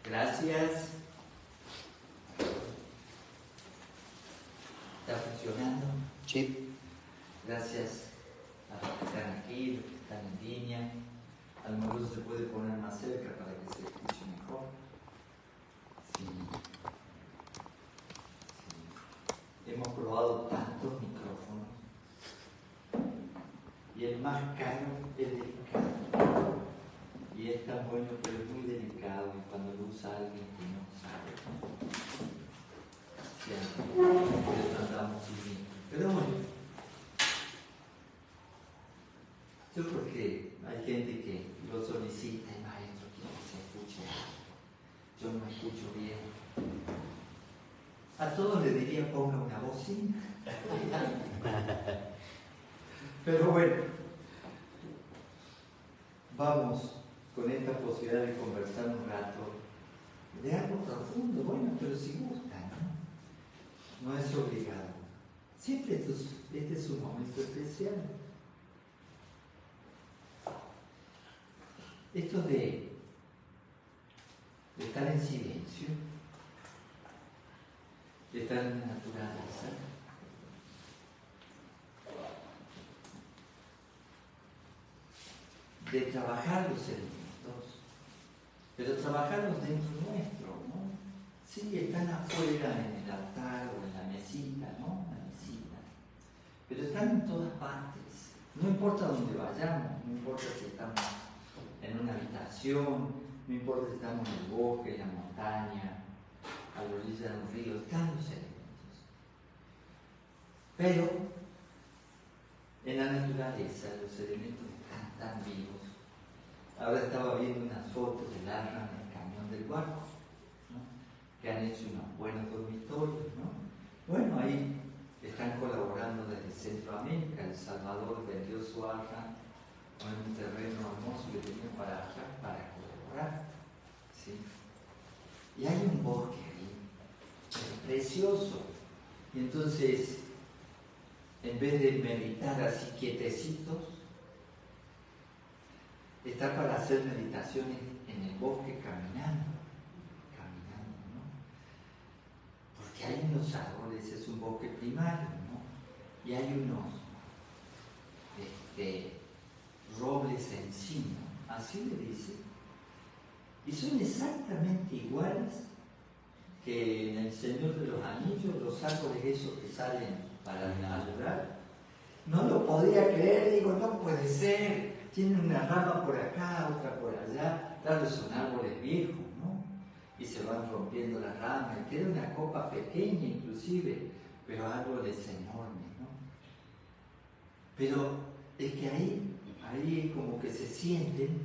Gracias. ¿Está funcionando? Sí. Gracias a los que están aquí, los que están en línea. A lo mejor se puede poner más cerca para que se escuche mejor. Sí. Sí. Hemos probado tantos micrófonos y el más caro es delicado. Y es tan bueno, pero es muy delicado y cuando lo usa alguien que no sabe. Por eso andamos sin. Pero bueno. Yo creo que hay gente que lo solicita, el maestro quiere que se escuche. Yo no escucho bien. A todos le diría ponga una bocina. Pero bueno, vamos con esta posibilidad de conversar un rato de algo profundo, bueno, pero si gusta, ¿no? No es obligado. Siempre este es un momento especial. Esto de estar en silencio, de estar en la naturaleza, de trabajar los elementos, pero trabajarlos dentro nuestro, ¿no? Sí, están afuera en el altar o en la mesita, ¿no? La mesita, pero están en todas partes. No importa dónde vayamos, no importa si estamos en una habitación, no importa si estamos en el bosque, en la montaña, a la orilla de un río, están los elementos. Pero en la naturaleza los elementos están tan vivos. Ahora estaba viendo unas fotos del Arran en el Cañón del Guarco, ¿no? Que han hecho unos buenos dormitorios, ¿no? Bueno, ahí están colaborando desde Centroamérica. El Salvador vendió su Arran con un terreno hermoso que tenía para allá, para colaborar, ¿sí? Y hay un bosque ahí, precioso. Y entonces, en vez de meditar así quietecitos, está para hacer meditaciones en el bosque caminando, ¿no? Porque hay unos árboles, es un bosque primario, ¿no? Y hay unos robles encima, así le dice, y son exactamente iguales que en El Señor de los Anillos, los árboles esos que salen para alumbrar. No lo podía creer, digo, no puede ser, tienen una rama por acá, otra por allá, claro, son árboles viejos, ¿no? Y se van rompiendo las ramas, y queda una copa pequeña inclusive, pero árboles enormes, ¿no? Pero es que ahí como que se sienten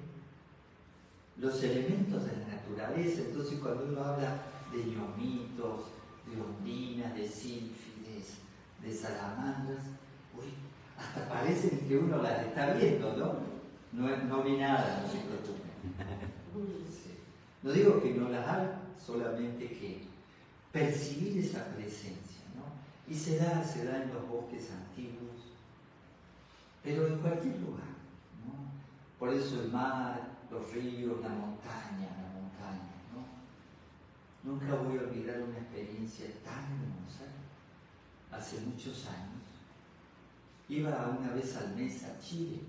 los elementos de la naturaleza. Entonces cuando uno habla de ñomitos, de ondinas, de sílfides, de salamandras, uy, hasta parecen que uno las está viendo, ¿no? No vi nada, no se preocupen. Sí. No digo que no las haga, solamente que percibir esa presencia, ¿no? Y se da en los bosques antiguos, pero en cualquier lugar, ¿no? Por eso el mar, los ríos, la montaña, ¿no? Nunca voy a olvidar una experiencia tan hermosa. Hace muchos años iba una vez al mes a Chile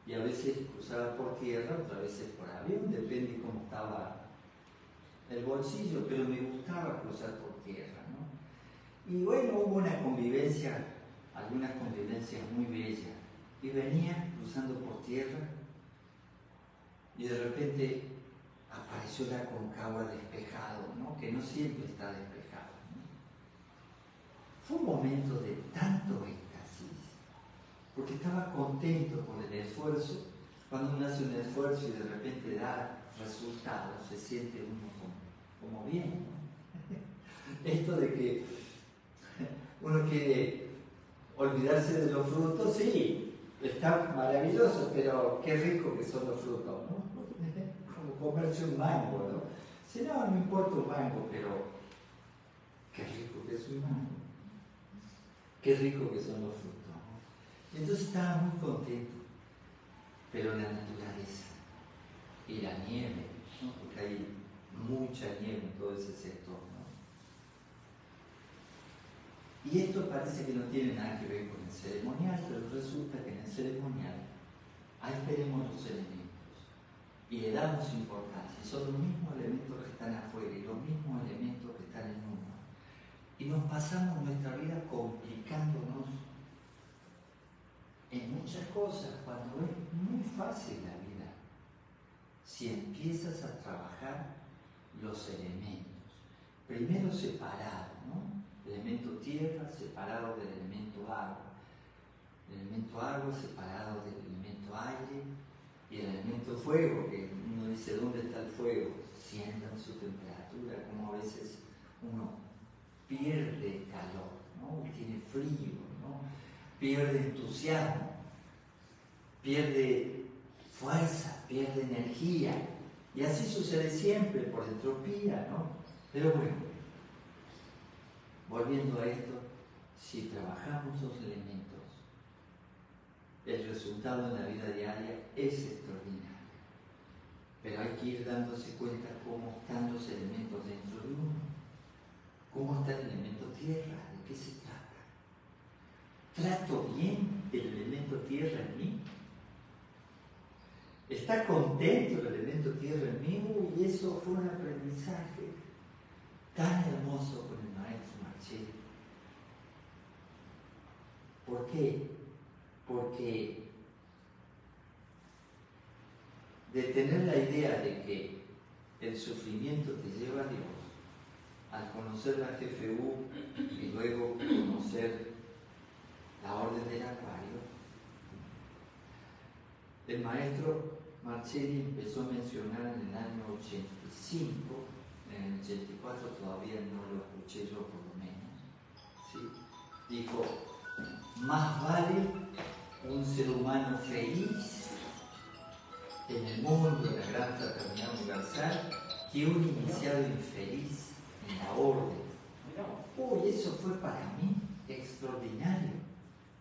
y a veces cruzaba por tierra, otras veces por avión, depende cómo estaba el bolsillo, pero me gustaba cruzar por tierra, ¿no? Y bueno, hubo una convivencia, algunas convivencias muy bellas, y venía cruzando por tierra y de repente apareció la Concagua despejado, ¿no? Que no siempre está despejado, ¿no? Fue un momento de tanto éxtasis, porque estaba contento por el esfuerzo. Cuando uno hace un esfuerzo y de repente da resultados, se siente uno como bien, ¿no? Esto de que uno quiere olvidarse de los frutos, sí, está maravilloso, pero qué rico que son los frutos, ¿no? Como comerse un mango, ¿no? Si no importa un mango, pero qué rico que es un mango, qué rico que son los frutos, ¿no? Entonces estaba muy contento, pero la naturaleza y la nieve, ¿no? Porque hay mucha nieve en todo ese sector, ¿no? Y esto parece que no tiene nada que ver con el ceremonial, pero resulta que en el ceremonial ahí tenemos los elementos y le damos importancia. Son los mismos elementos que están afuera y los mismos elementos que están en uno. Y nos pasamos nuestra vida complicándonos en muchas cosas cuando es muy fácil la vida. Si empiezas a trabajar los elementos, primero separado, ¿no? El elemento tierra separado del elemento agua, el elemento agua separado del elemento aire y el elemento fuego, que uno dice, ¿dónde está el fuego? Sientan su temperatura, como a veces uno pierde calor, ¿no? Tiene frío, ¿no? Pierde entusiasmo, pierde fuerza, pierde energía, y así sucede siempre por entropía, ¿no? Pero bueno, volviendo a esto, si trabajamos los elementos, el resultado en la vida diaria es extraordinario. Pero hay que ir dándose cuenta cómo están los elementos dentro de uno, cómo está el elemento tierra, de qué se trata. ¿Trato bien el elemento tierra en mí? ¿Está contento el elemento tierra en mí? Y eso fue un aprendizaje tan hermoso con el maestro Marcelli. ¿Por qué? Porque de tener la idea de que el sufrimiento te lleva a Dios, al conocer la GFU y luego conocer la Orden del Acuario, el maestro Marcelli empezó a mencionar en el año 85, en el 84 todavía no lo escuché yo por lo menos, ¿sí? Dijo, más vale un ser humano feliz en el mundo de la gran fraternidad universal que un iniciado infeliz en la orden. Uy, eso fue para mí extraordinario,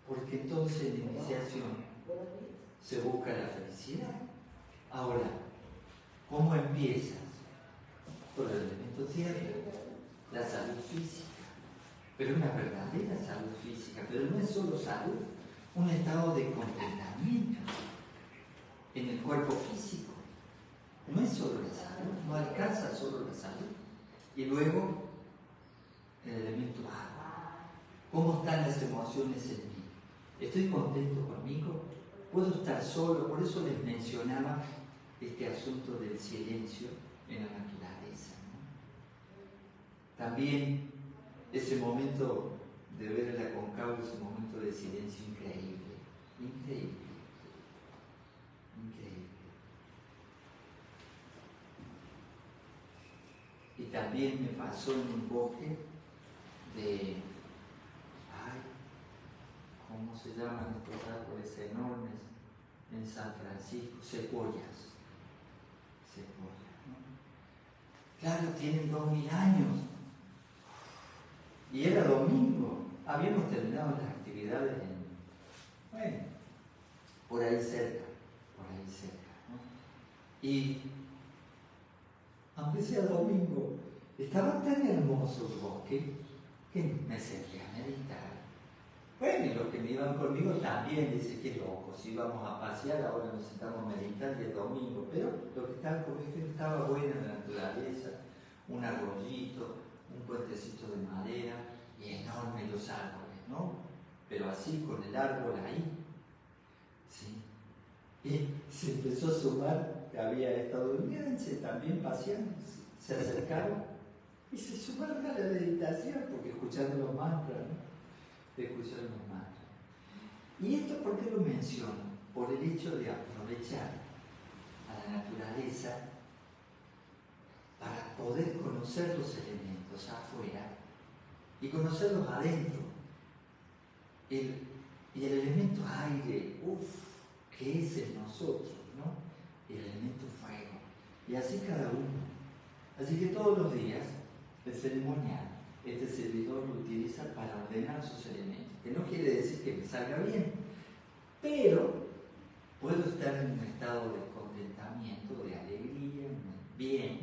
porque entonces en la iniciación se busca la felicidad. Ahora, ¿cómo empiezas? Por el elemento tierra, la salud física, pero una verdadera salud física, pero no es solo salud, un estado de contentamiento en el cuerpo físico. No es solo la salud, no alcanza solo la salud. Y luego, el elemento agua. ¿Cómo están las emociones en mí? ¿Estoy contento conmigo? ¿Puedo estar solo? Por eso les mencionaba este asunto del silencio en la naturaleza, ¿no? También ese momento de ver el Aconcagua es un momento de silencio increíble, increíble, increíble. Y también me pasó en un bosque de, ¿cómo se llaman estos árboles enormes en San Francisco? Secuoyas. Secuoyas, ¿no? Claro, tienen 2000 años. Y era domingo. Habíamos terminado las actividades por ahí cerca, ¿no? Y aunque sea domingo, estaba tan hermoso el bosque que me senté a meditar. Bueno, y los que me iban conmigo también, dice, qué locos, íbamos a pasear, ahora nos sentamos a meditar y es domingo, pero lo que estaba conmigo estaba buena la naturaleza, un arroyito, un puentecito de madera y enormes los árboles, ¿no? Pero así, con el árbol ahí, ¿sí? Y se empezó a sumar, que había estadounidenses también paseando, se acercaron y se sumaron a la meditación, porque escucharon los mantras, ¿no? Escuchar los mantras. ¿Y esto por qué lo menciono? Por el hecho de aprovechar a la naturaleza para poder conocer los elementos afuera y conocerlos adentro. Y el elemento aire, que es en nosotros, ¿no? Y el elemento fuego. Y así cada uno. Así que todos los días el ceremonial, este servidor lo utiliza para ordenar sus elementos, que no quiere decir que me salga bien, pero puedo estar en un estado de contentamiento, de alegría, bien,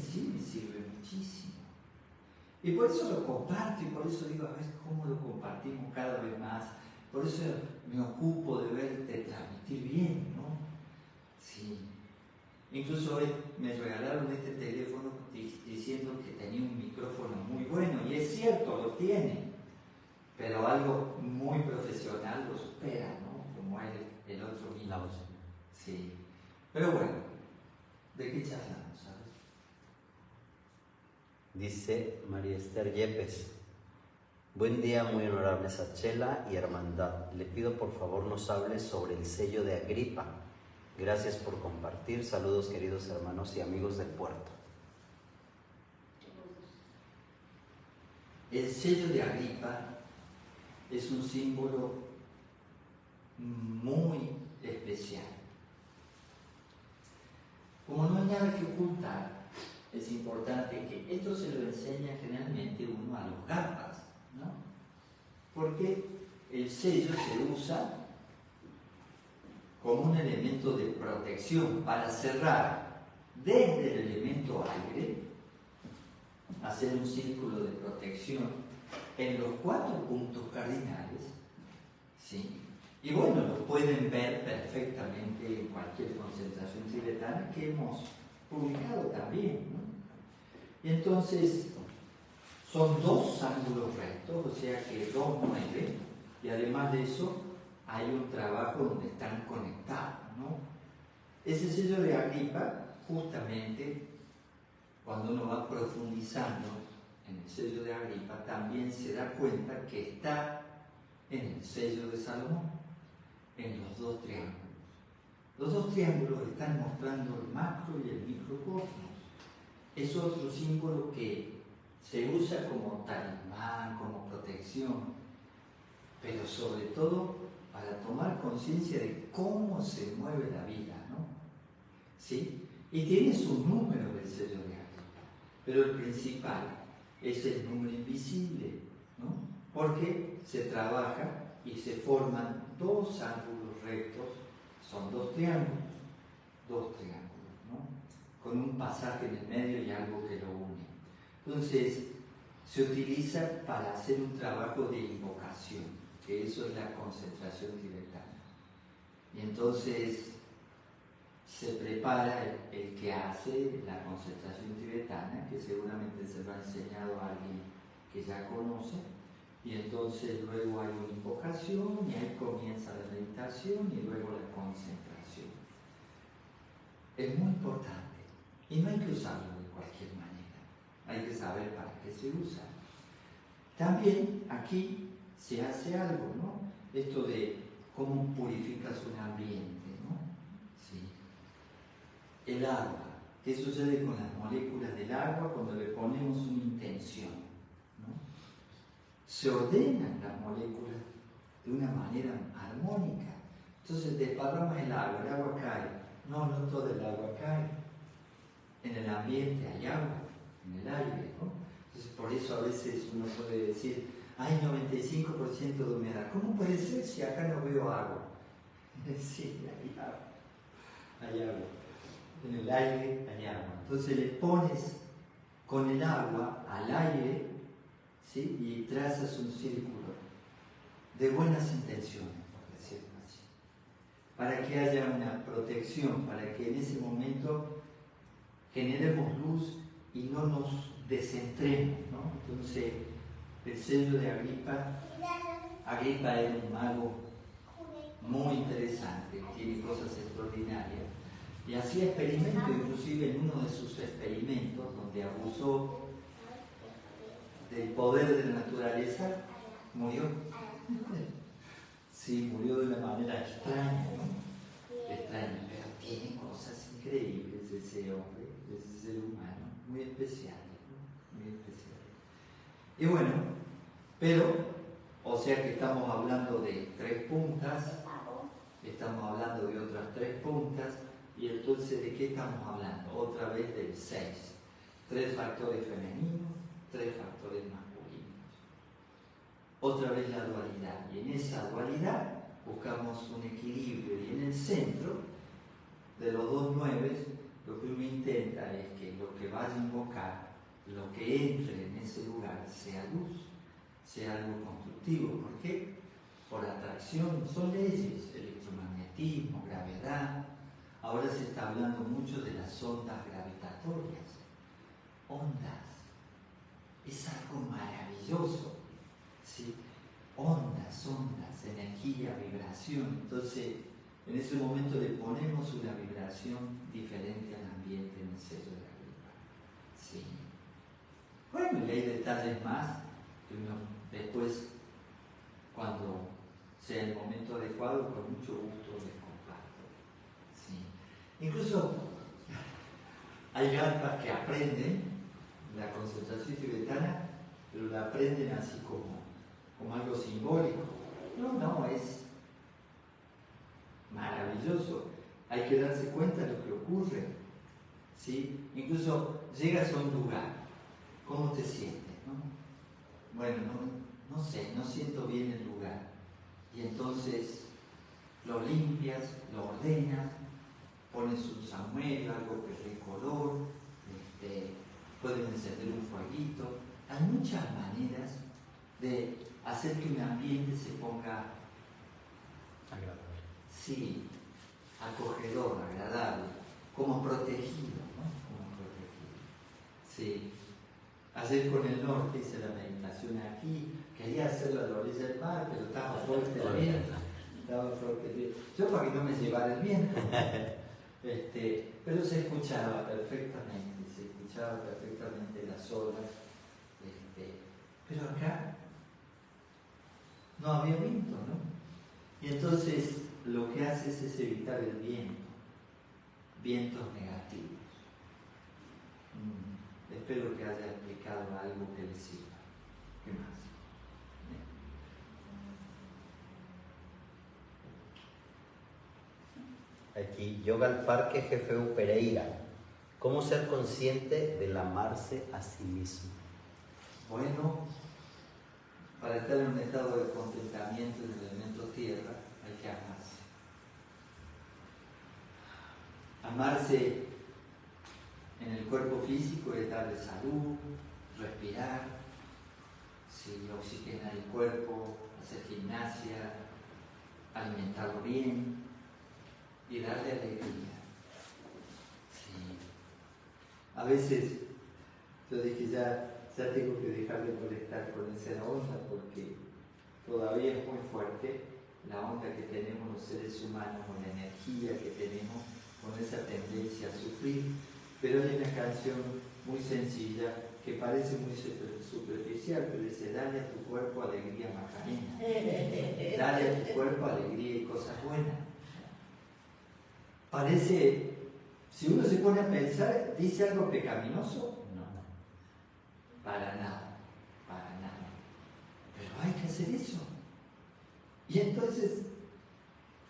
sí me sirve muchísimo. Y por eso lo comparto y por eso digo, a ver cómo lo compartimos cada vez más. Por eso me ocupo de transmitir bien, ¿no? Sí. Incluso hoy me regalaron este teléfono diciendo que tenía un micrófono muy bueno, y es cierto, lo tiene, pero algo muy profesional lo supera, ¿no? Como el otro mismo. La voz. Sí. Pero bueno, ¿de qué charlamos, sabes? Dice María Esther Yepes: buen día, muy honorable Sachela y Hermandad. Le pido por favor nos hable sobre el sello de Agripa. Gracias por compartir. Saludos, queridos hermanos y amigos del puerto. El sello de Agripa es un símbolo muy especial. Como no hay nada que ocultar, es importante que esto se lo enseña generalmente uno a los garpas, ¿no? Porque el sello se usa como un elemento de protección para cerrar desde el elemento aire, hacer un círculo de protección en los 4 puntos cardinales, ¿sí? Y bueno, lo pueden ver perfectamente en cualquier concentración tibetana que hemos publicado también, ¿no? Y entonces son 2 ángulos rectos, o sea que 2 9, y además de eso hay un trabajo donde están conectados, ¿no? Ese sello de Agripa, justamente, cuando uno va profundizando en el sello de Agripa, también se da cuenta que está en el sello de Salomón, en los 2 triángulos. Los 2 triángulos están mostrando el macro y el microcosmos. Es otro símbolo que se usa como talismán, como protección, pero sobre todo para tomar conciencia de cómo se mueve la vida, ¿no? ¿Sí? Y tiene su número del sello de Agripa, pero el principal es el número invisible, ¿no? Porque se trabaja y se forman 2 ángulos rectos, son 2 triángulos, ¿no? Con un pasaje en el medio y algo que lo une. Entonces, se utiliza para hacer un trabajo de invocación, que eso es la concentración tibetana. Y entonces se prepara el que hace la concentración tibetana, que seguramente se lo ha enseñado a alguien que ya conoce, y entonces luego hay una invocación y ahí comienza la meditación y luego la concentración. Es muy importante y no hay que usarlo de cualquier manera, hay que saber para qué se usa. También aquí se hace algo, ¿no? Esto de cómo purificas un ambiente, ¿no? Sí. El agua. ¿Qué sucede con las moléculas del agua cuando le ponemos una intención, ¿no? Se ordenan las moléculas de una manera armónica. Entonces desparramas el agua cae. No todo el agua cae. En el ambiente hay agua, en el aire, ¿no? Entonces por eso a veces uno puede decir, hay 95% de humedad. ¿Cómo puede ser si acá no veo agua? Sí, hay agua. Hay agua. En el aire hay agua. Entonces le pones con el agua al aire, ¿sí? Y trazas un círculo de buenas intenciones, por decirlo así, para que haya una protección, para que en ese momento generemos luz y no nos descentremos, ¿no? Entonces, el sello de Agripa era un mago muy interesante, tiene cosas extraordinarias, y hacía experimentos, inclusive en uno de sus experimentos, donde abusó del poder de la naturaleza, murió. Sí, murió de una manera extraña, ¿no? Extraña, pero tiene cosas increíbles ese hombre, ese ser humano, muy especiales, ¿no? Muy especiales. Y bueno, pero, o sea que estamos hablando de 3 puntas, estamos hablando de otras 3 puntas, y entonces ¿de qué estamos hablando? Otra vez del 6. 3 factores femeninos, 3 factores masculinos. Otra vez la dualidad, y en esa dualidad buscamos un equilibrio, y en el centro de los 2 nueves lo que uno intenta es que lo que vaya a invocar, lo que entre en ese lugar, sea luz, sea algo constructivo. ¿Por qué? Por atracción, son leyes, electromagnetismo, gravedad. Ahora se está hablando mucho de las ondas gravitatorias. Ondas. Es algo maravilloso. ¿Sí? Ondas, energía, vibración. Entonces, en ese momento le ponemos una vibración diferente al ambiente en el sello de Agripa. ¿Sí? Bueno, y hay detalles más que uno después, cuando sea el momento adecuado, con mucho gusto les comparto. ¿Sí? Incluso hay almas que aprenden la concentración tibetana, pero la aprenden así como algo simbólico. No, es maravilloso. Hay que darse cuenta de lo que ocurre. ¿Sí? Incluso llegas a un lugar, ¿cómo te sientes? ¿No? Bueno, no sé, no siento bien el lugar. Y entonces lo limpias, lo ordenas, pones un samuelio, algo que dé color, pueden encender un fueguito. Hay muchas maneras de hacer que un ambiente se ponga agradable. Sí, acogedor, agradable, como protegido, ¿no? Como protegido. Sí. Ayer con el norte hice la meditación aquí, quería hacerla a la orilla del mar, pero estaba fuerte el viento. Yo para que no me llevara el viento. Pero se escuchaba perfectamente las olas. Pero acá no había viento, ¿no? Y entonces lo que haces es evitar el viento, vientos negativos. Espero que haya explicado algo que les sirva. ¿Qué más? Aquí, Yoga al Parque, Jefeu Pereira. ¿Cómo ser consciente del amarse a sí mismo? Bueno, para estar en un estado de contentamiento en el elemento tierra, hay que amarse. Amarse en el cuerpo físico es darle salud, respirar, oxigenar el cuerpo, hacer gimnasia, alimentarlo bien y darle alegría. Sí. A veces yo dije ya tengo que dejar de molestar con esa onda porque todavía es muy fuerte la onda que tenemos los seres humanos, con la energía que tenemos, con esa tendencia a sufrir. Pero hay una canción muy sencilla que parece muy superficial, pero dice: dale a tu cuerpo alegría, Macarena. Dale a tu cuerpo alegría y cosas buenas. Parece, si uno se pone a pensar, ¿dice algo pecaminoso? No, para nada. Pero hay que hacer eso. Y entonces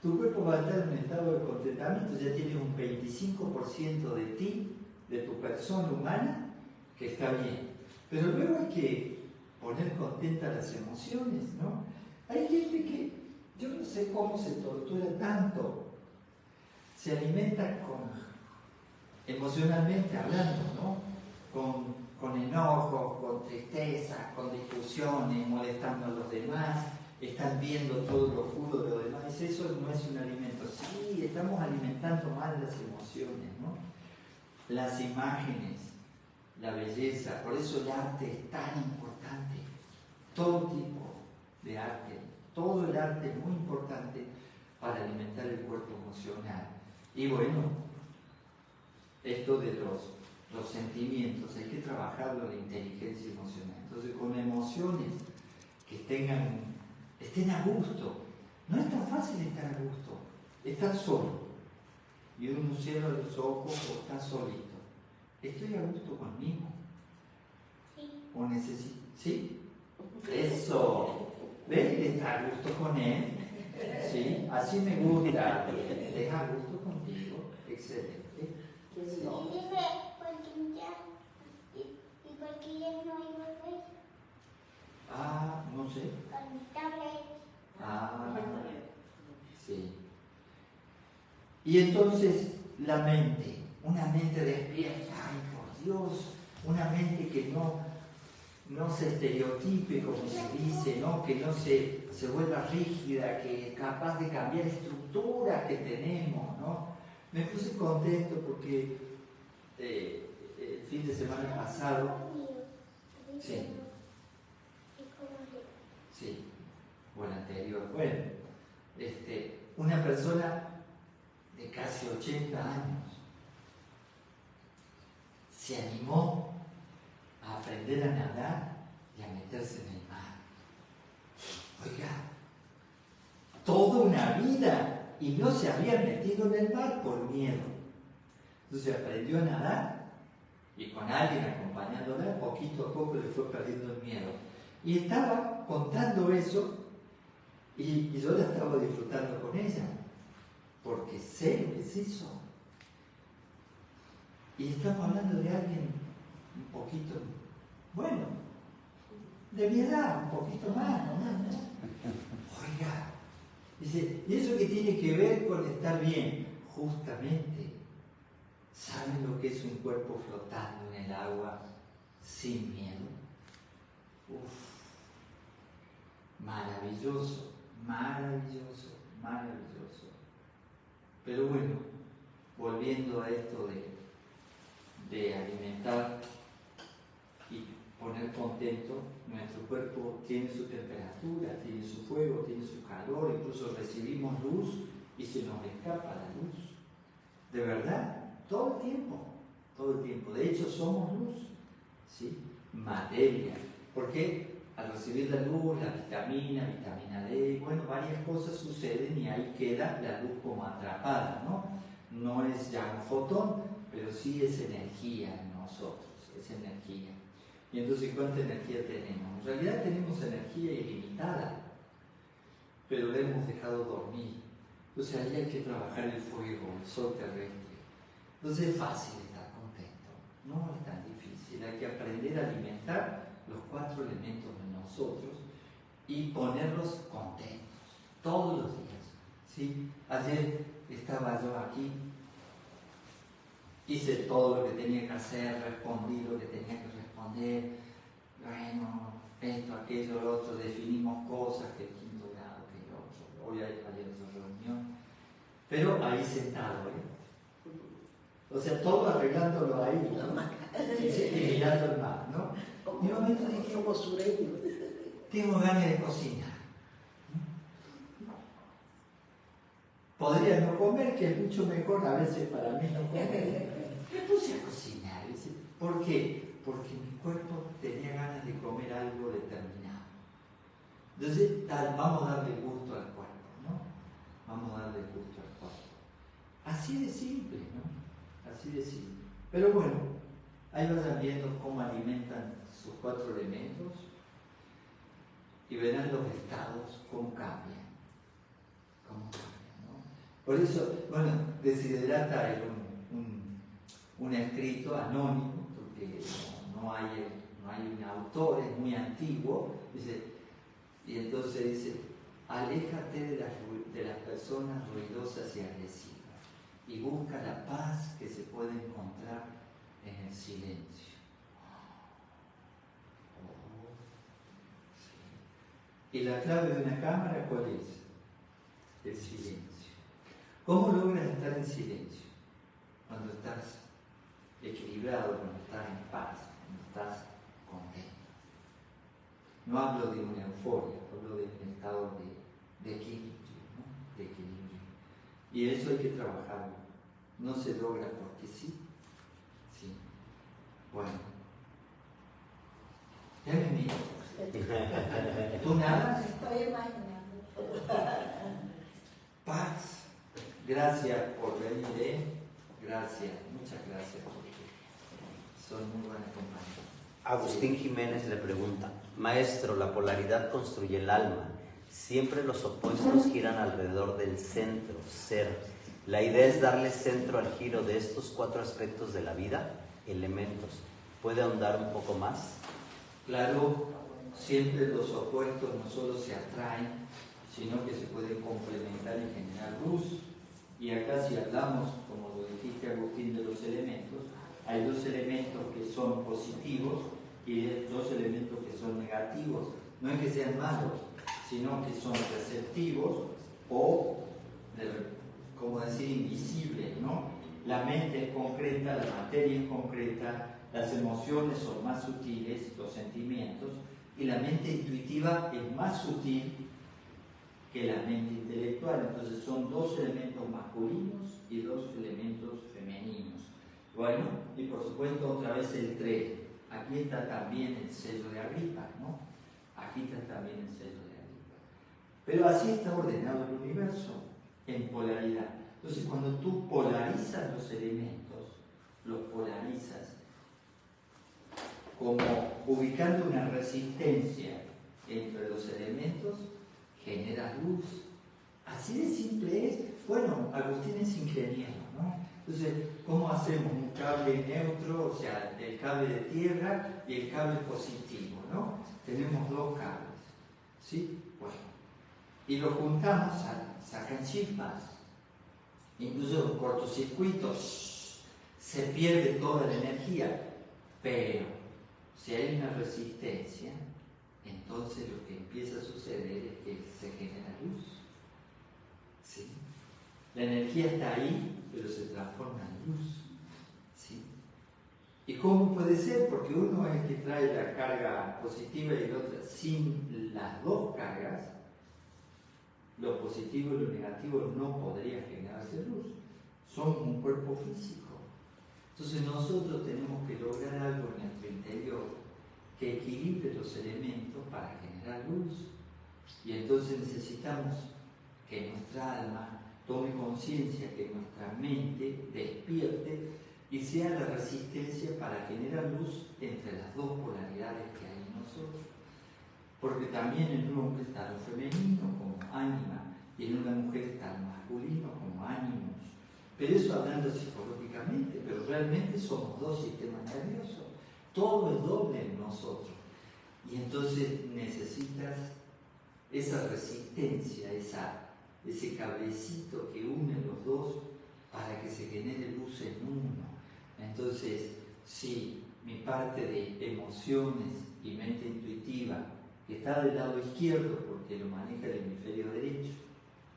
tu cuerpo va a estar en un estado de contentamiento, ya tienes un 25% de ti, de tu persona humana, que está bien. Pero luego hay que poner contentas las emociones, ¿no? Hay gente que, yo no sé cómo se tortura tanto, se alimenta emocionalmente hablando, ¿no? Con enojos, con tristeza, con discusiones, molestando a los demás, están viendo todo lo oscuro de los demás. Eso no es un alimento. Sí, estamos alimentando mal las emociones, ¿no? Las imágenes, la belleza. Por eso el arte es tan importante. Todo tipo de arte, todo el arte es muy importante para alimentar el cuerpo emocional. Y bueno, esto de los sentimientos, hay que trabajarlo, la inteligencia emocional. Entonces, con emociones que estén a gusto. No es tan fácil estar a gusto, estar solo. Y uno cierra los ojos o está solito. ¿Estoy a gusto conmigo? Sí. ¿O necesito? ¿Sí? Eso. ¿Ves? Está a gusto con él. ¿Sí? Así me gusta. ¿Estás a gusto contigo? Excelente. Y dime, ¿por qué ya no hay volver? No sé. Con mi tablet. Sí. Y entonces la mente, una mente despierta, ay por Dios, una mente que no se estereotipe, como se dice, ¿no? Que no se vuelva rígida, que es capaz de cambiar estructuras que tenemos, ¿no? Me puse contento porque el fin de semana pasado, sí, o el anterior, bueno, una persona de casi 80 años se animó a aprender a nadar y a meterse en el mar. Oiga, toda una vida y no se había metido en el mar por miedo. Entonces aprendió a nadar y con alguien acompañándola, poquito a poco le fue perdiendo el miedo. Y estaba contando eso y yo la estaba disfrutando con ella, porque sé lo que es eso. Y estamos hablando de alguien un poquito, bueno, de mi edad, un poquito más, ¿no? Oiga, dice, ¿y eso qué tiene que ver con estar bien? Justamente, ¿saben lo que es un cuerpo flotando en el agua sin miedo? Uf, maravilloso, maravilloso, maravilloso. Pero bueno, volviendo a esto de alimentar y poner contento, nuestro cuerpo tiene su temperatura, tiene su fuego, tiene su calor, incluso recibimos luz y se nos escapa la luz. De verdad, todo el tiempo, todo el tiempo. De hecho, somos luz, ¿sí? Materia. Porque al recibir la luz, la vitamina D, bueno, varias cosas suceden y ahí queda la luz como atrapada, ¿no? No es ya un fotón, pero sí es energía en nosotros, es energía. Y entonces, ¿cuánta energía tenemos? En realidad tenemos energía ilimitada, pero la hemos dejado dormir. Entonces ahí hay que trabajar el fuego, el sol terrestre. Entonces es fácil estar contento, no es tan difícil. Hay que aprender a alimentar los 4 elementos de nosotros y ponerlos contentos todos los días, ¿sí? Ayer estaba yo aquí, hice todo lo que tenía que hacer, respondí lo que tenía que responder, bueno, esto, aquello, lo otro, definimos cosas, que el quinto grado, que el otro, hoy hay otra reunión, pero ahí sentado, O sea, todo arreglándolo ahí, y mirando el mar, ¿no? Y un momento dije, como sureños. Tengo ganas de cocinar. Podría no comer, que es mucho mejor a veces para mí no comer. Me puse a cocinar. ¿Por qué? Porque mi cuerpo tenía ganas de comer algo determinado. Entonces, vamos a darle gusto al cuerpo, ¿no? Vamos a darle gusto al cuerpo. Así de simple, ¿no? Así de simple. Pero bueno, ahí vayan viendo cómo alimentan sus 4 elementos y verán los estados, cómo cambian. Cómo cambian, ¿no? Por eso, bueno, Desiderata era un escrito anónimo, porque no hay un autor, es muy antiguo, dice, y entonces dice, aléjate de las personas ruidosas y agresivas y busca la paz que se puede encontrar en el silencio. ¿Y la clave de una cámara cuál es? El silencio. ¿Cómo logras estar en silencio? Cuando estás equilibrado, cuando estás en paz, cuando estás contento. No hablo de una euforia, hablo de un estado de equilibrio, ¿no? De equilibrio. Y eso hay que trabajarlo. No se logra porque sí. Sí. Bueno. Ya me miro. ¿Tú nada? Estoy imaginando. Paz. Gracias por venir, Gracias, muchas gracias. Son muy buenas compañías. Agustín Jiménez le pregunta, Maestro, la polaridad construye el alma. Siempre los opuestos giran alrededor del centro, ser. La idea es darle centro al giro de estos 4 aspectos de la vida, elementos. ¿Puede ahondar un poco más? Claro, siempre los opuestos no solo se atraen, sino que se pueden complementar y generar luz. Y acá si hablamos, como lo dijiste, dice Agustín de los elementos, hay dos elementos que son positivos y dos elementos que son negativos. No es que sean malos, sino que son receptivos o, como decir, invisibles, ¿no? La mente es concreta, la materia es concreta, las emociones son más sutiles, los sentimientos, y la mente intuitiva es más sutil que la mente intelectual. Entonces son dos elementos masculinos y dos elementos femeninos. Bueno, y por supuesto otra vez el 3. Aquí está también el sello de Agripa, ¿no? Aquí está también el sello de Agripa. Pero así está ordenado el universo, en polaridad. Entonces cuando tú polarizas los elementos, los polarizas como ubicando una resistencia entre los elementos, generas luz. Así de simple es. Bueno, Agustín es ingeniero, ¿no? Entonces, ¿cómo hacemos un cable neutro, o sea, el cable de tierra y el cable positivo, ¿no? Tenemos dos cables, ¿sí? Bueno, y lo juntamos, sacan chispas, incluso un cortocircuito, se pierde toda la energía, pero si hay una resistencia, entonces lo que empieza a suceder es que se genera luz. ¿Sí? La energía está ahí, pero se transforma en luz. ¿Sí? ¿Y cómo puede ser? Porque uno es el que trae la carga positiva y el otro. Sin las dos cargas, lo positivo y lo negativo no podría generarse luz. Somos un cuerpo físico. Entonces nosotros tenemos que lograr algo en nuestro interior que equilibre los elementos para generar luz. Y entonces necesitamos que nuestra alma tome conciencia, que nuestra mente despierte y sea la resistencia para generar luz entre las dos polaridades que hay en nosotros. Porque también en un hombre está lo femenino como ánima y en una mujer está lo masculino como ánimos. Pero eso hablando psicológicamente, pero realmente somos dos sistemas nerviosos. Todo es doble en nosotros. Y entonces necesitas esa resistencia, ese cablecito que une los dos para que se genere luz en uno. Entonces, sí, mi parte de emociones y mente intuitiva, que está del lado izquierdo porque lo maneja el hemisferio derecho,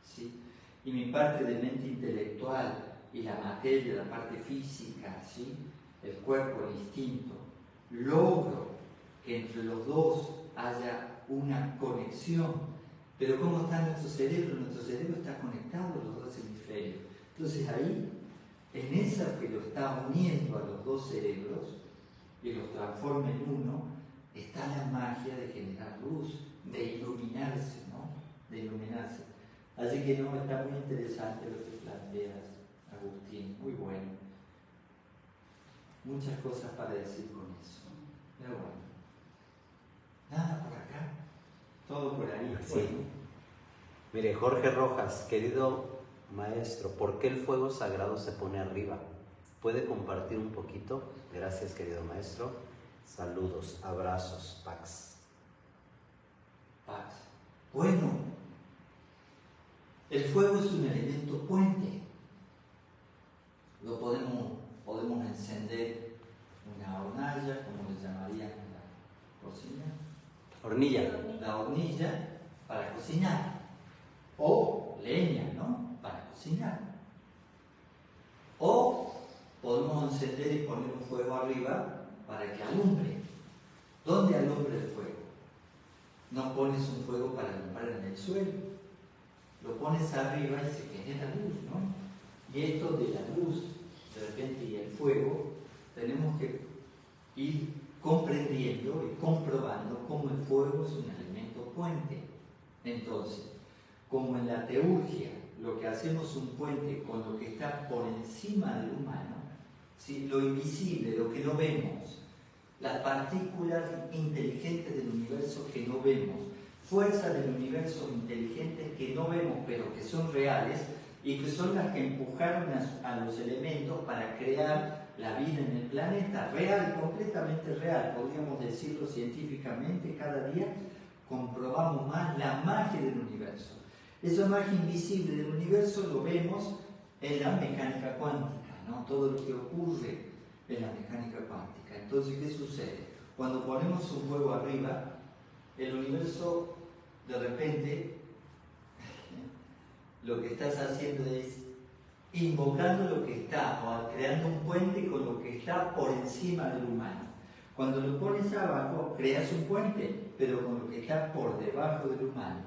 ¿sí? Y mi parte de mente intelectual y la materia, la parte física, ¿sí? El cuerpo, el instinto, logro que entre los dos haya una conexión. Pero ¿cómo está nuestro cerebro? Nuestro cerebro está conectado a los dos hemisferios. Entonces ahí, en esa que lo está uniendo a los dos cerebros y los transforma en uno, está la magia de generar luz, de iluminarse, ¿no? De iluminarse. Así que no, está muy interesante lo que planteas, Agustín, muy bueno. Muchas cosas para decir con eso. Pero bueno, nada por acá, todo por ahí. Sí. Bueno. Mire, Jorge Rojas, querido maestro, ¿por qué el fuego sagrado se pone arriba? ¿Puede compartir un poquito? Gracias, querido maestro. Saludos, abrazos, Pax. Pax. Bueno, el fuego es un elemento puente. Lo podemos encender una hornalla, como le llamarían en la cocina. Hornilla. La hornilla para cocinar. O leña, ¿no? Para cocinar. O podemos encender y poner un fuego arriba para que alumbre. ¿Dónde alumbra el fuego? No pones un fuego para alumbrar en el suelo. Lo pones arriba y se genera luz, ¿no? Y esto de la luz, de repente, y el fuego, tenemos que ir comprendiendo y comprobando cómo el fuego es un elemento puente. Entonces, como en la teurgia, lo que hacemos es un puente con lo que está por encima del humano, ¿sí? Lo invisible, lo que no vemos, las partículas inteligentes del universo que no vemos, fuerzas del universo inteligentes que no vemos, pero que son reales y que son las que empujaron a los elementos para crear la vida en el planeta, real, completamente real, podríamos decirlo científicamente. Cada día comprobamos más la magia del universo. Esa magia invisible del universo lo vemos en la mecánica cuántica, ¿no? Todo lo que ocurre en la mecánica cuántica. Entonces, ¿qué sucede? Cuando ponemos un fuego arriba, el universo de repente lo que estás haciendo es invocando lo que está, o creando un puente con lo que está por encima del humano. Cuando lo pones abajo, creas un puente, pero con lo que está por debajo del humano.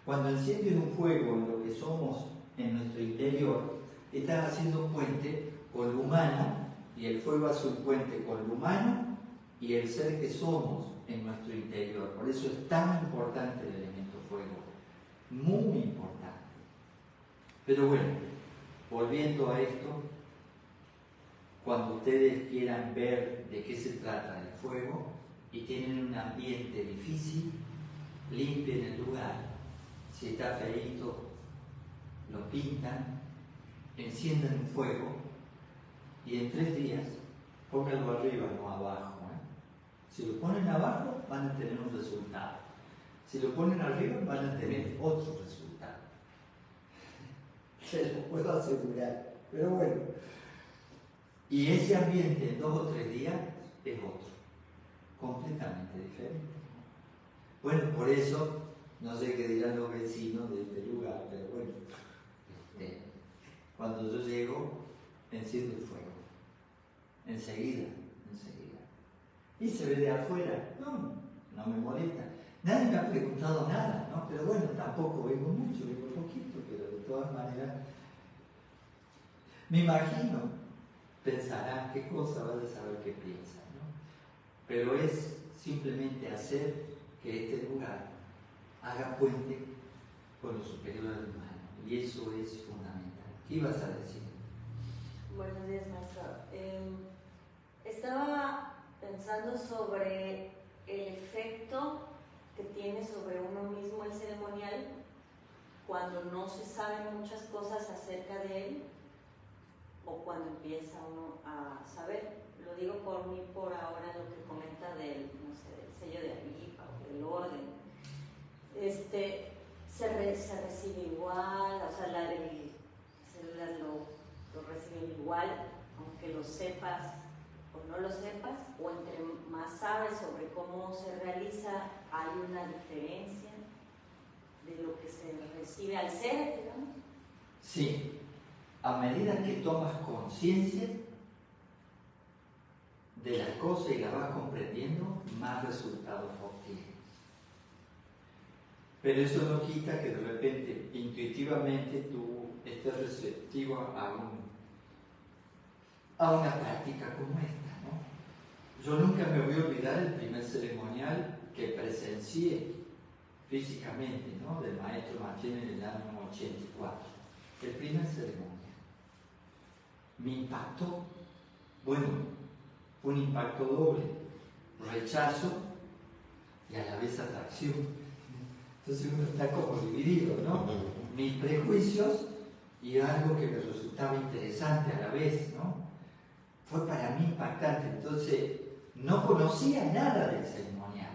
Cuando enciendes un fuego en lo que somos en nuestro interior, estás haciendo un puente con lo humano, y el fuego hace un puente con lo humano y el ser que somos en nuestro interior. Por eso es tan importante el elemento fuego, muy importante. Pero bueno, volviendo a esto, cuando ustedes quieran ver de qué se trata el fuego y tienen un ambiente difícil, limpien el lugar. Si está feíto, lo pintan, enciendan un fuego y en 3 días pónganlo arriba, no abajo. Si lo ponen abajo, van a tener un resultado. Si lo ponen arriba, van a tener otro resultado. Se lo puedo asegurar. Pero bueno. Y ese ambiente en 2 o 3 días es otro, completamente diferente. Bueno, por eso, no sé qué dirán los vecinos de este lugar, pero bueno, cuando yo llego, enciendo el fuego. Enseguida. Y se ve de afuera, no me molesta. Nadie me ha preguntado nada, ¿no? Pero bueno, tampoco vengo mucho, vengo poquito, pero de todas maneras, me imagino, pensarán qué cosa, vas a saber qué piensan, ¿no? Pero es simplemente hacer que este lugar haga puente con lo superior al humano, y eso es fundamental. ¿Qué ibas a decir? Buenos días, maestro. Estaba pensando sobre el efecto que tiene sobre uno mismo el ceremonial cuando no se saben muchas cosas acerca de él o cuando empieza uno a saber. Lo digo por mí por ahora, lo que comenta del, no sé, del sello de Agripa o del orden. Se recibe igual, o sea, las células lo reciben igual, aunque lo sepas o no lo sepas, o entre más sabes sobre cómo se realiza, hay una diferencia de lo que se recibe al ser, digamos. Sí, a medida que tomas conciencia de las cosas y las vas comprendiendo, más resultados obtienes. Pero eso no quita que de repente, intuitivamente, tú estés receptivo a una práctica como esta, ¿no? Yo nunca me voy a olvidar el primer ceremonial que presencié físicamente, ¿no? Del maestro Martín en el año 84. El primer ceremonial. Me impactó. Bueno, fue un impacto doble. Rechazo y a la vez atracción. Entonces uno está como dividido, ¿no? Mis prejuicios y algo que me resultaba interesante a la vez, ¿no? Fue para mí impactante. Entonces, no conocía nada del ceremonial.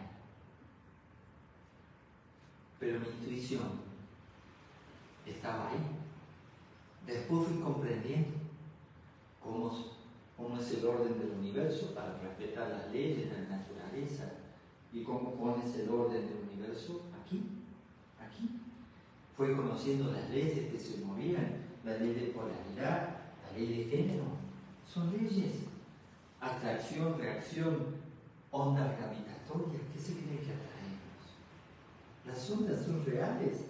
Pero mi intuición estaba ahí. Después fui comprendiendo cómo es el orden del universo para respetar las leyes de la naturaleza y cómo pones el orden del universo aquí. Fue conociendo las leyes que se movían, la ley de polaridad, la ley de género. Son leyes. Atracción, reacción, ondas gravitatorias. ¿Qué se cree que atraemos? Las ondas son reales.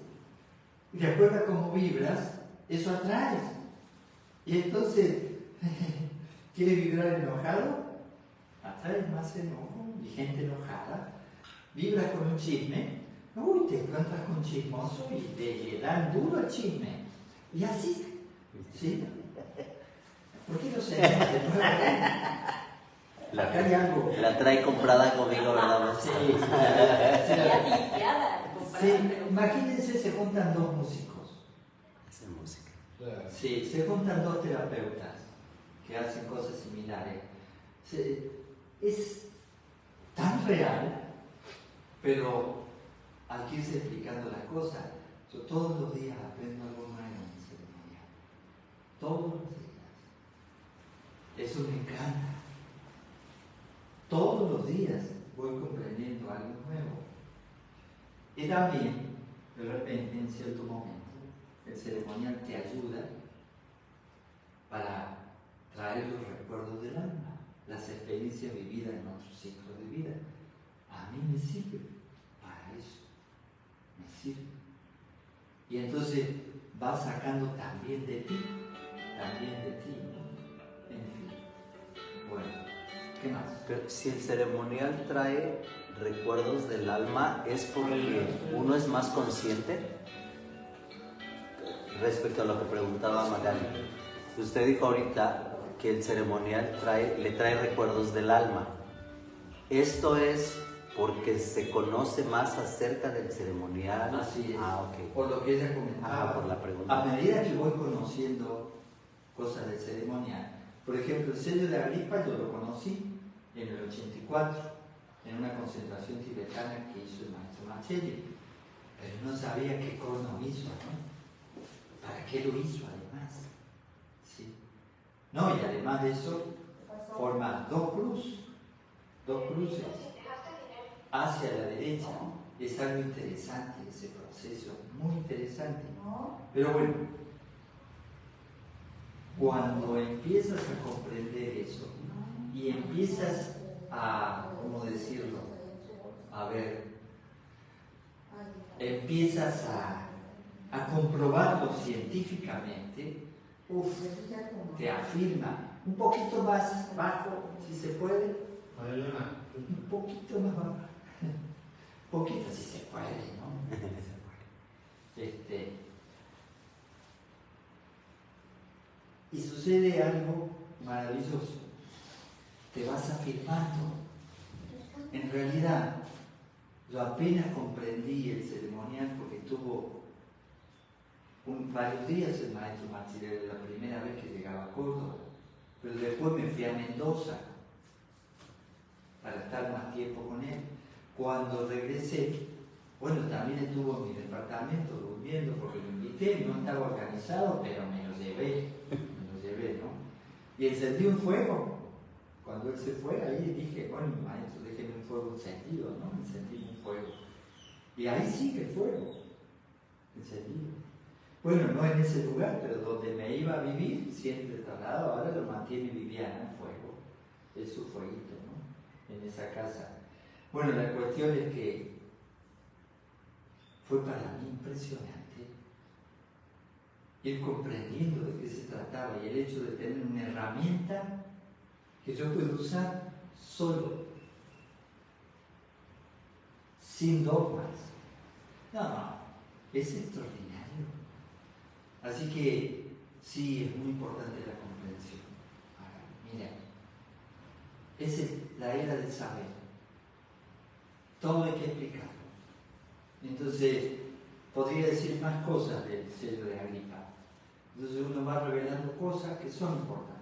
Y de acuerdo a cómo vibras, eso atraes. Y entonces, ¿quieres vibrar enojado? Atraes más enojo y gente enojada. Vibras con un chisme. Uy, te encuentras con chismoso y te dan duro el chisme. Y así, ¿sí? ¿Por qué no se llama de nuevo? Acá hay algo. La trae comprada conmigo, ¿verdad? Sí, Sí, imagínense, se juntan 2 músicos. Hace música. Sí, se juntan 2 terapeutas que hacen cosas similares. Es tan real, pero hay que irse explicando las cosas. Yo todos los días aprendo algo nuevo en el ceremonial. Todos los días. Eso me encanta. Todos los días voy comprendiendo algo nuevo. Y también, de repente, en cierto momento, el ceremonial te ayuda para traer los recuerdos del alma, las experiencias vividas en otros ciclos de vida. A mí me sirve para eso, me sirve. Y entonces va sacando también de ti, ¿no? En fin. Bueno, ¿qué más? Pero si el ceremonial trae recuerdos del alma, ¿es porque uno es más consciente? Respecto a lo que preguntaba Magali, usted dijo ahorita que el ceremonial le trae recuerdos del alma. ¿Esto es porque se conoce más acerca del ceremonial? Así es. Ok. Por lo que ella comentaba. Ajá, por la pregunta. A medida que voy conociendo cosas del ceremonial, por ejemplo, el sello de Agripa yo lo conocí en el 84, en una concentración tibetana que hizo el maestro Marcelli, pero no sabía qué cono hizo, ¿no? ¿Para qué lo hizo además? ¿Sí? No, y además de eso, forma dos cruces hacia la derecha. Es algo interesante ese proceso, muy interesante. Pero bueno, cuando empiezas a comprender eso y empiezas a, ¿cómo decirlo? A ver, empiezas a comprobarlo científicamente, te afirma un poquito más bajo, si se puede, un poquito más bajo, un poquito si se puede, ¿no? Y sucede algo maravilloso, te vas afirmando. En realidad, yo apenas comprendí el ceremonial porque tuvo varios días el maestro Marcilero, la primera vez que llegaba a Córdoba, pero después me fui a Mendoza para estar más tiempo con él. Cuando regresé, bueno, también estuvo en mi departamento durmiendo porque lo invité, no estaba organizado, pero me lo llevé, ¿no? Y encendí un fuego. Cuando él se fue, ahí dije, bueno, maestro, déjeme un fuego encendido, ¿no? Encendí un fuego. Y ahí sigue el fuego, encendido. Bueno, no en ese lugar, pero donde me iba a vivir, siempre trasladado, ahora lo mantiene Viviana, el fuego. Es su fueguito, ¿no? En esa casa. Bueno, la cuestión es que fue para mí impresionante ir comprendiendo de qué se trataba y el hecho de tener una herramienta que yo puedo usar solo, sin dogmas. No, es extraordinario. Así que sí, es muy importante la comprensión. Ahora, mira, es la era del saber. Todo hay que explicarlo. Entonces, podría decir más cosas del sello de Agripa. Entonces uno va revelando cosas que son importantes.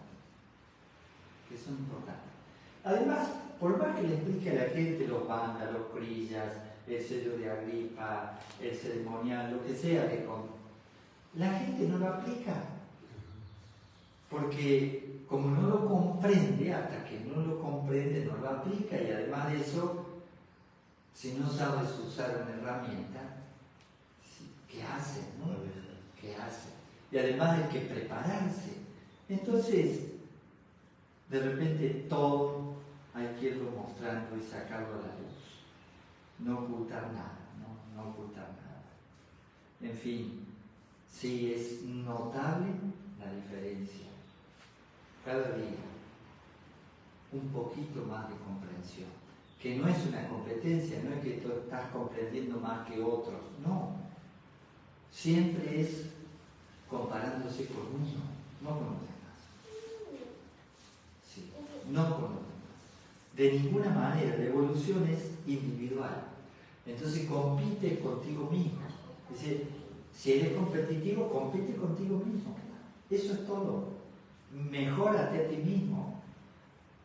Además, por más que le explique a la gente los bandas, los crillas, el sello de Agripa, el ceremonial, lo que sea, la gente no lo aplica. Porque como no lo comprende, hasta que no lo comprende, no lo aplica. Y además de eso, si no sabes usar una herramienta, ¿qué haces, no? ¿Qué haces? Y además hay que prepararse. Entonces, de repente todo hay que irlo mostrando y sacarlo a la luz. No ocultar nada, no ocultar nada. En fin, sí es notable la diferencia. Cada día, un poquito más de comprensión. Que no es una competencia, no es que tú estás comprendiendo más que otros, no. Siempre es comparándose con uno, no con los demás. Sí, no con los demás. De ninguna manera, la evolución es individual. Entonces compite contigo mismo. Es decir, si eres competitivo, compite contigo mismo. Eso es todo. Mejórate a ti mismo.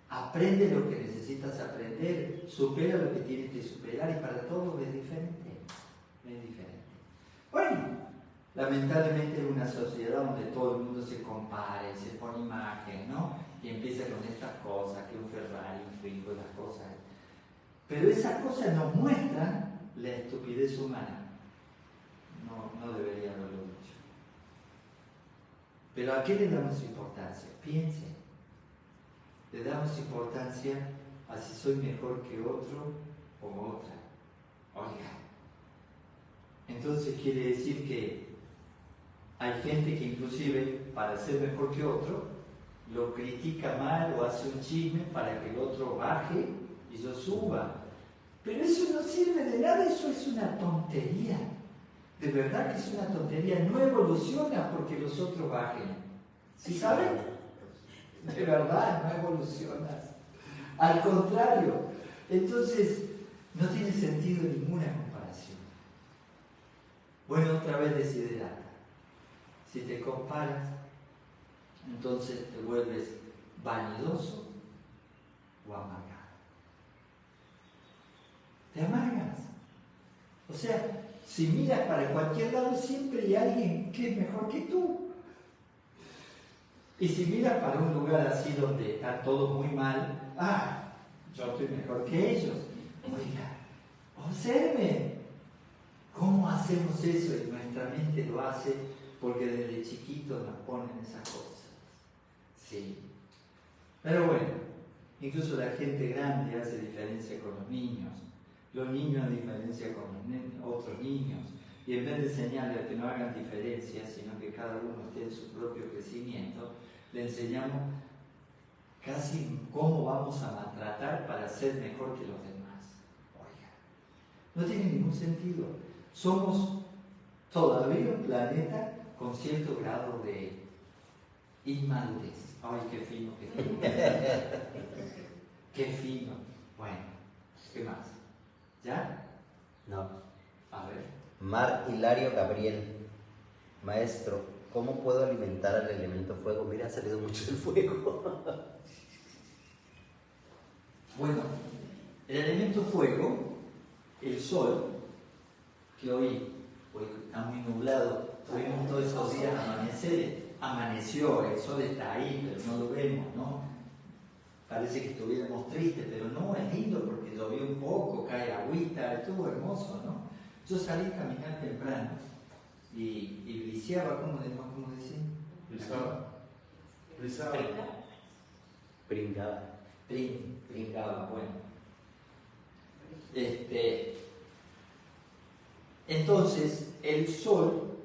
Aprende lo que necesitas aprender, supera lo que tienes que superar y para todos es diferente. Es diferente. Bueno, lamentablemente es una sociedad donde todo el mundo se compara y se pone imagen, ¿no? Y empieza con estas cosas, que un Ferrari, un Twingo, las cosas. Pero esas cosas nos muestran la estupidez humana. No debería haberlo dicho. Pero ¿a qué le damos importancia? Piensen. Le damos importancia a si soy mejor que otro o otra. Oiga. Entonces quiere decir que hay gente que inclusive para ser mejor que otro lo critica mal o hace un chisme para que el otro baje y yo suba. Pero eso no sirve de nada, eso es una tontería. De verdad que es una tontería. No evoluciona porque los otros bajen. ¿Sí saben? De verdad, no evolucionas. Al contrario. Entonces, no tiene sentido ninguna comparación. Bueno, otra vez desiderata. Si te comparas, entonces te vuelves vanidoso o amargado. Te amargas. O sea, si miras para cualquier lado, siempre hay alguien que es mejor que tú. Y si miras para un lugar así donde está todo muy mal, yo estoy mejor que ellos. Oiga, observen cómo hacemos eso y nuestra mente lo hace porque desde chiquitos nos ponen esas cosas. Sí. Pero bueno, incluso la gente grande hace diferencia con los niños. Los niños hacen diferencia con los otros niños. Y en vez de enseñarles a que no hagan diferencia, sino que cada uno esté en su propio crecimiento, le enseñamos casi cómo vamos a maltratar para ser mejor que los demás. Oiga, no tiene ningún sentido. Somos todavía un planeta con cierto grado de inmadurez. Ay, qué fino, qué fino. Qué fino. Bueno, ¿qué más? ¿Ya? No. A ver. Mar Hilario Gabriel. Maestro, ¿cómo puedo alimentar al elemento fuego? Mira, ha salido mucho del fuego. Bueno, el elemento fuego, el sol, que hoy está muy nublado, tuvimos todos esos días amaneció, el sol está ahí, pero no lo vemos, ¿no? Parece que estuviéramos tristes, pero no, es lindo porque llovió un poco, cae agüita, estuvo hermoso, ¿no? Yo salí a caminar temprano y briseaba, ¿cómo decían? Brisaba. Pringaba. Pringaba, bueno. Entonces, el sol,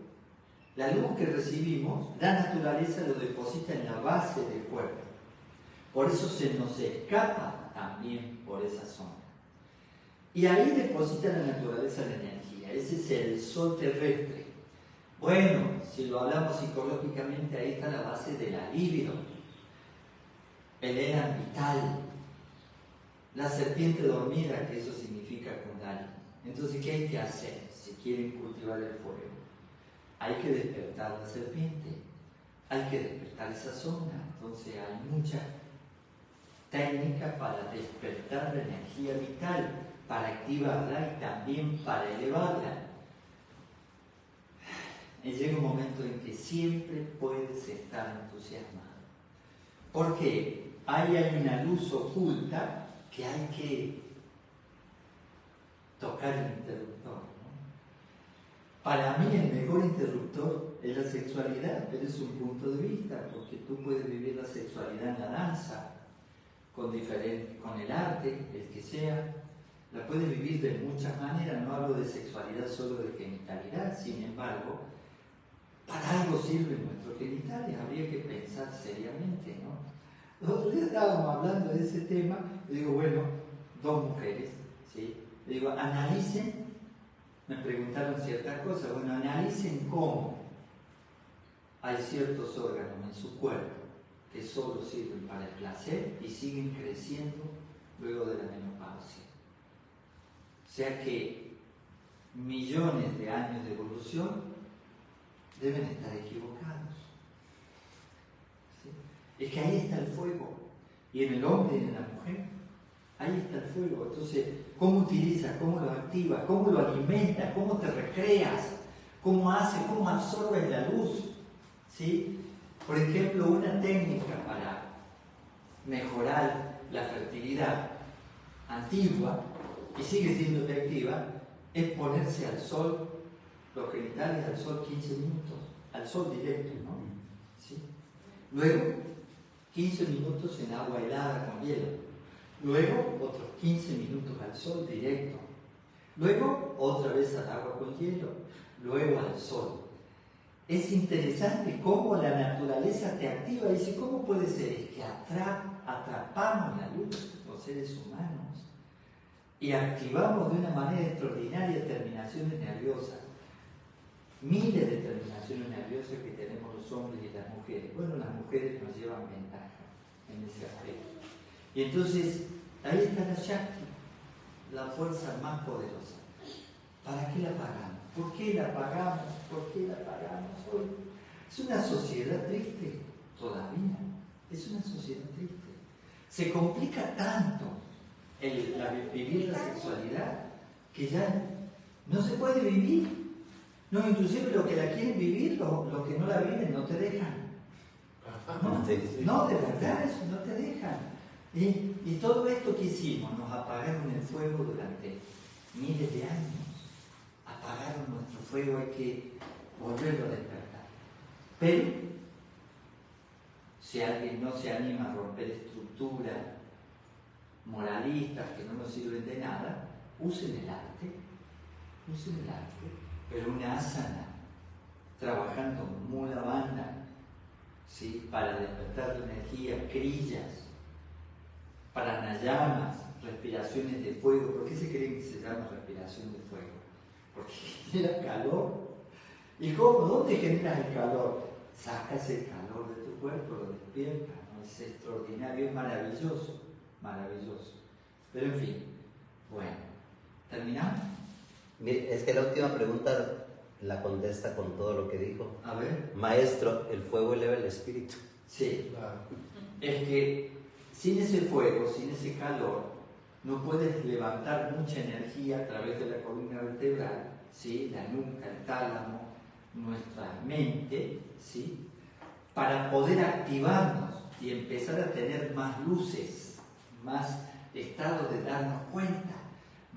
la luz que recibimos, la naturaleza lo deposita en la base del cuerpo. Por eso se nos escapa también por esa zona. Y ahí deposita la naturaleza la energía. Ese es el sol terrestre. Bueno, si lo hablamos psicológicamente, ahí está la base de la libido. El elan vital. La serpiente dormida, que eso significa Kundalini. Entonces, ¿qué hay que hacer si quieren cultivar el fuego? Hay que despertar la serpiente. Hay que despertar esa zona. Entonces, hay mucha técnica para despertar la energía vital, para activarla y también para elevarla. Llega un momento en que siempre puedes estar entusiasmado. Porque ahí hay una luz oculta que hay que tocar el interruptor, ¿no? Para mí el mejor interruptor es la sexualidad, pero es un punto de vista, porque tú puedes vivir la sexualidad en la danza, con el arte, el que sea, la puedes vivir de muchas maneras. No hablo de sexualidad solo de genitalidad, sin embargo, para algo sirven nuestros genitales, habría que pensar seriamente, ¿no? Los otros días estábamos hablando de ese tema, y digo, bueno, dos mujeres, ¿sí? Le digo, analicen, me preguntaron ciertas cosas, bueno, analicen cómo hay ciertos órganos en su cuerpo que solo sirven para el placer y siguen creciendo luego de la menopausia. O sea que millones de años de evolución deben estar equivocados. ¿Sí? Es que ahí está el fuego. Y en el hombre y en la mujer, ahí está el fuego. Entonces, ¿cómo utilizas? ¿Cómo lo activas? ¿Cómo lo alimentas? ¿Cómo te recreas? cómo hace, cómo absorbe la luz, ¿sí? Por ejemplo, una técnica para mejorar la fertilidad antigua, y sigue siendo efectiva, es ponerse al sol, los genitales al sol 15 minutos, al sol directo, ¿no? ¿Sí? Luego, 15 minutos en agua helada con hielo. Luego, otros 15 minutos al sol directo. Luego, otra vez al agua con hielo. Luego al sol. Es interesante cómo la naturaleza te activa. Y dice, ¿cómo puede ser? Es que atrapamos la luz, los seres humanos, y activamos de una manera extraordinaria terminaciones nerviosas. Miles de terminaciones nerviosas que tenemos los hombres y las mujeres. Bueno, las mujeres nos llevan ventaja en ese aspecto. Y entonces, ahí está la Shakti, la fuerza más poderosa. ¿Para qué la pagamos? ¿Por qué la pagamos? ¿Por qué la pagamos hoy? Es una sociedad triste, todavía. Es una sociedad triste. Se complica tanto vivir la sexualidad que ya no se puede vivir. No, inclusive los que la quieren vivir, los que no la viven, no te dejan. No, de verdad, eso no te dejan. Y todo esto que hicimos, nos apagaron el fuego durante miles de años. Apagaron nuestro fuego, hay que volverlo a despertar. Pero, si alguien no se anima a romper estructuras moralistas que no nos sirven de nada, usen el arte, pero una asana, trabajando mula banda, ¿sí? Para despertar la energía, crillas, pranayamas, respiraciones de fuego. ¿Por qué se creen que se llama respiración de fuego? Porque genera calor. ¿Y cómo? ¿Dónde generas el calor? Sacas el calor de tu cuerpo, lo despiertas, ¿no? Es extraordinario, es maravilloso, maravilloso. Pero en fin, bueno, ¿terminamos? Mire, es que la última pregunta la contesta con todo lo que dijo. A ver. Maestro, ¿el fuego eleva el espíritu? Sí, claro. Es que sin ese fuego, sin ese calor, no puedes levantar mucha energía a través de la columna vertebral, ¿sí? La nuca, el tálamo, nuestra mente, ¿sí? Para poder activarnos y empezar a tener más luces, más estados de darnos cuenta,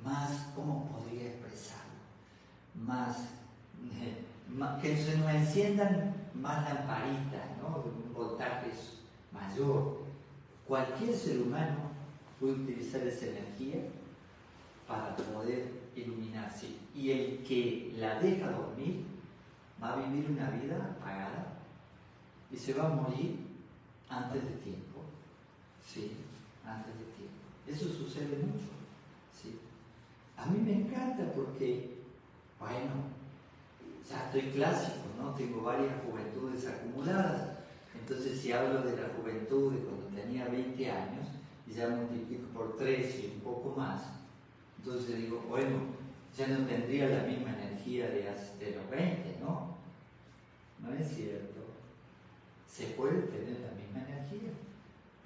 más, ¿cómo podría expresarlo? Más, que se nos enciendan más lamparitas, ¿no? De un voltaje mayor. Cualquier ser humano puede utilizar esa energía para poder iluminarse. Y el que la deja dormir va a vivir una vida apagada y se va a morir antes de tiempo. Sí, antes de tiempo. Eso sucede mucho. Sí. A mí me encanta porque, bueno, ya estoy clásico, ¿no? Tengo varias juventudes acumuladas. Entonces, si hablo de la juventud de cuando tenía 20 años, y ya multiplico por 3 y un poco más, entonces digo, bueno, ya no tendría la misma energía de los 20, ¿no? No es cierto. Se puede tener la misma energía,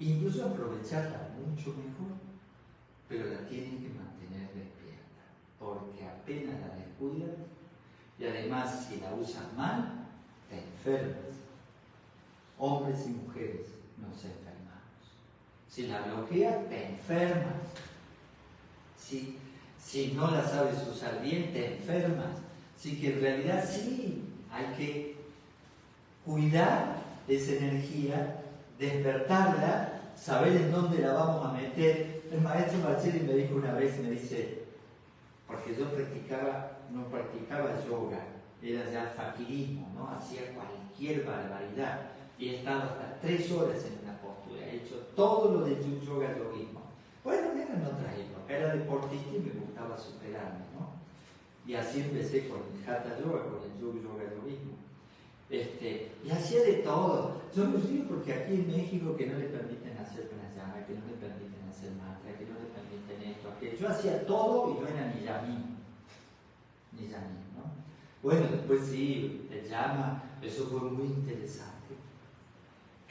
incluso aprovecharla mucho mejor, pero la tienen que mantener despierta, porque apenas la descuidas, y además si la usas mal, te enfermas. Hombres y mujeres nos enfermamos. Si la bloqueas, te enfermas. Si no la sabes usar bien, te enfermas. Así que en realidad sí, hay que cuidar esa energía, despertarla, saber en dónde la vamos a meter. El maestro Marcelli me dijo una vez, me dice, porque yo no practicaba yoga, era ya fakirismo, ¿no? Hacía cualquier barbaridad. Y he estado hasta 3 horas en una postura, he hecho todo lo de yoga-yoguismo. Bueno, era en otra época, era deportista y me gustaba superarme, ¿no? Y así empecé con el Hatha Yoga, con el yoga-yoguismo. Y hacía de todo. Yo me río porque aquí en México que no le permiten hacer pranayama, que no le permiten hacer mantra, que no le permiten esto, aquello. Yo hacía todo y no era ni yamín, ¿no? Bueno, después sí, el yama, eso fue muy interesante.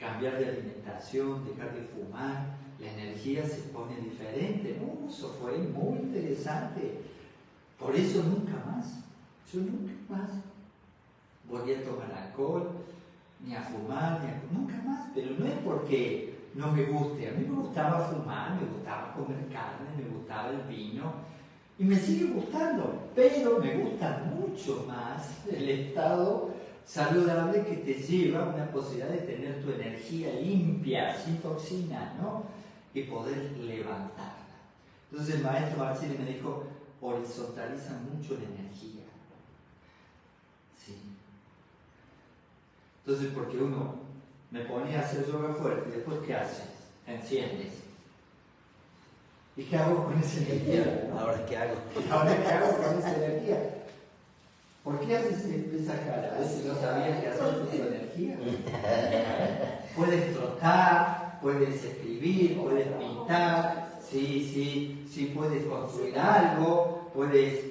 Cambiar de alimentación, dejar de fumar, la energía se pone diferente, ¿no? Eso fue muy interesante. Por eso nunca más, yo nunca más volví a tomar alcohol, ni a fumar, nunca más. Pero no es porque no me guste. A mí me gustaba fumar, me gustaba comer carne, me gustaba el vino y me sigue gustando. Pero me gusta mucho más el estado saludable que te lleva a una posibilidad de tener tu energía limpia, sin toxinas, ¿no? Y poder levantarla. Entonces el maestro Marcelo me dijo, horizontaliza mucho la energía. Sí. Entonces, porque uno me ponía a hacer yoga fuerte y después, ¿qué haces? Enciendes. ¿Y qué hago con esa energía? ¿Ahora qué hago? ¿Ahora qué hago con esa energía? ¿Por qué haces esa cara? A veces no sabías qué hacer con tu energía. Puedes trotar, puedes escribir, puedes pintar, sí, puedes construir algo, puedes,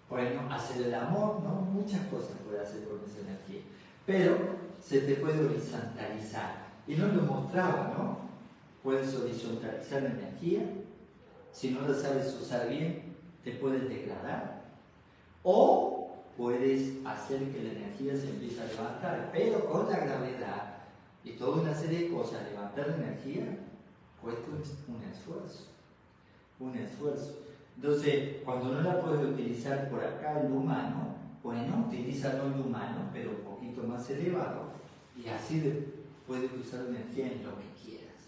bueno, hacer el amor, ¿no? Muchas cosas puedes hacer con esa energía. Pero se te puede horizontalizar. Y no lo mostraba, ¿no? Puedes horizontalizar la energía. Si no la sabes usar bien, te puedes degradar. O puedes hacer que la energía se empiece a levantar, pero con la gravedad y toda una serie de cosas. Levantar la energía cuesta un esfuerzo. Un esfuerzo. Entonces, cuando no la puedes utilizar por acá en lo humano, bueno, utilízalo en lo humano, pero un poquito más elevado, y así puedes usar la energía en lo que quieras.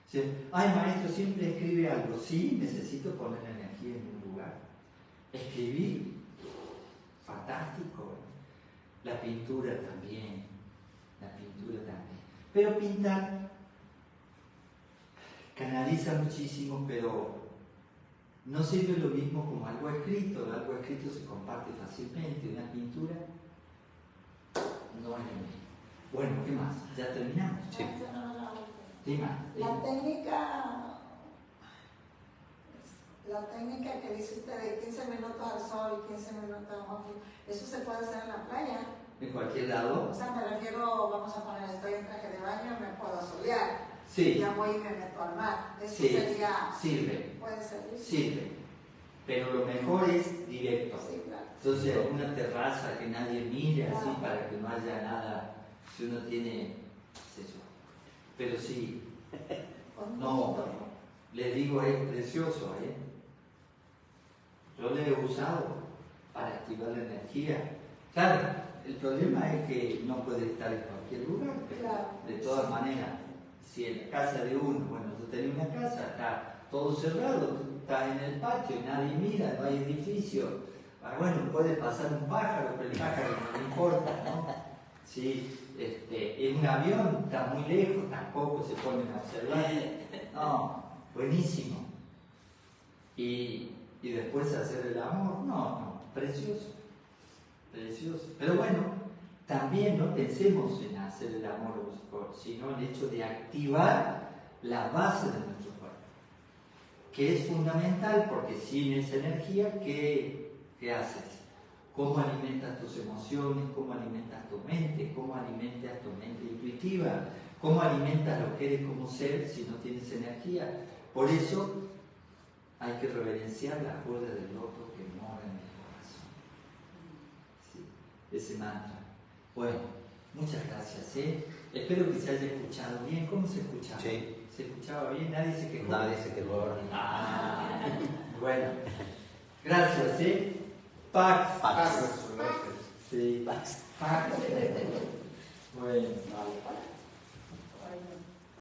¿Sí? Ay, maestro, siempre escribe algo. Sí, necesito poner la energía en un lugar. Escribir, fantástico. La pintura también. Pero pintar canaliza muchísimo, pero no sirve lo mismo como algo escrito. Algo escrito se comparte fácilmente. Una pintura no es lo mismo. Bueno, ¿qué más? ¿Ya terminamos? Sí. La técnica que dice usted de 15 minutos al sol y 15 minutos abajo, ¿eso se puede hacer en la playa? En cualquier lado. O sea, me refiero, vamos a poner, estoy en traje de baño, me puedo solear. Sí. Ya voy y me meto al mar. Eso Sí, sería... sirve. Puede servir. Sirve. Pero lo mejor es directo. Sí, claro. Entonces, una terraza que nadie mire, así, para que no haya nada, si uno tiene, qué sé yo. Pero sí, no, les digo, es precioso, ¿eh? Yo lo he usado para activar la energía. Claro, el problema es que no puede estar en cualquier lugar, pero Claro. de todas maneras, si en la casa de uno, bueno, yo tenía una casa, está todo cerrado, tú estás en el patio y nadie mira, no hay edificio. Bueno, puede pasar un pájaro, pero el pájaro no le importa, ¿no? Si en un avión está muy lejos, tampoco se ponen a observar. No, buenísimo. Y después hacer el amor, no, precioso, precioso. Pero bueno, también no pensemos en hacer el amor, sino el hecho de activar la base de nuestro cuerpo, que es fundamental, porque sin esa energía, ¿qué haces? ¿Cómo alimentas tus emociones? ¿Cómo alimentas tu mente? ¿Cómo alimentas tu mente intuitiva? ¿Cómo alimentas lo que eres como ser si no tienes energía? Por eso hay que reverenciar la joya del loto que mora en el corazón. Sí, ese mantra. Bueno, muchas gracias. Espero que se haya escuchado bien. ¿Cómo se escuchaba? Sí. ¿Se escuchaba bien? ¿Nadie se quejó? Nadie se quejó ahora. Bueno, gracias. Pax. Pax. Sí, Pax. Pax. Bueno, vale.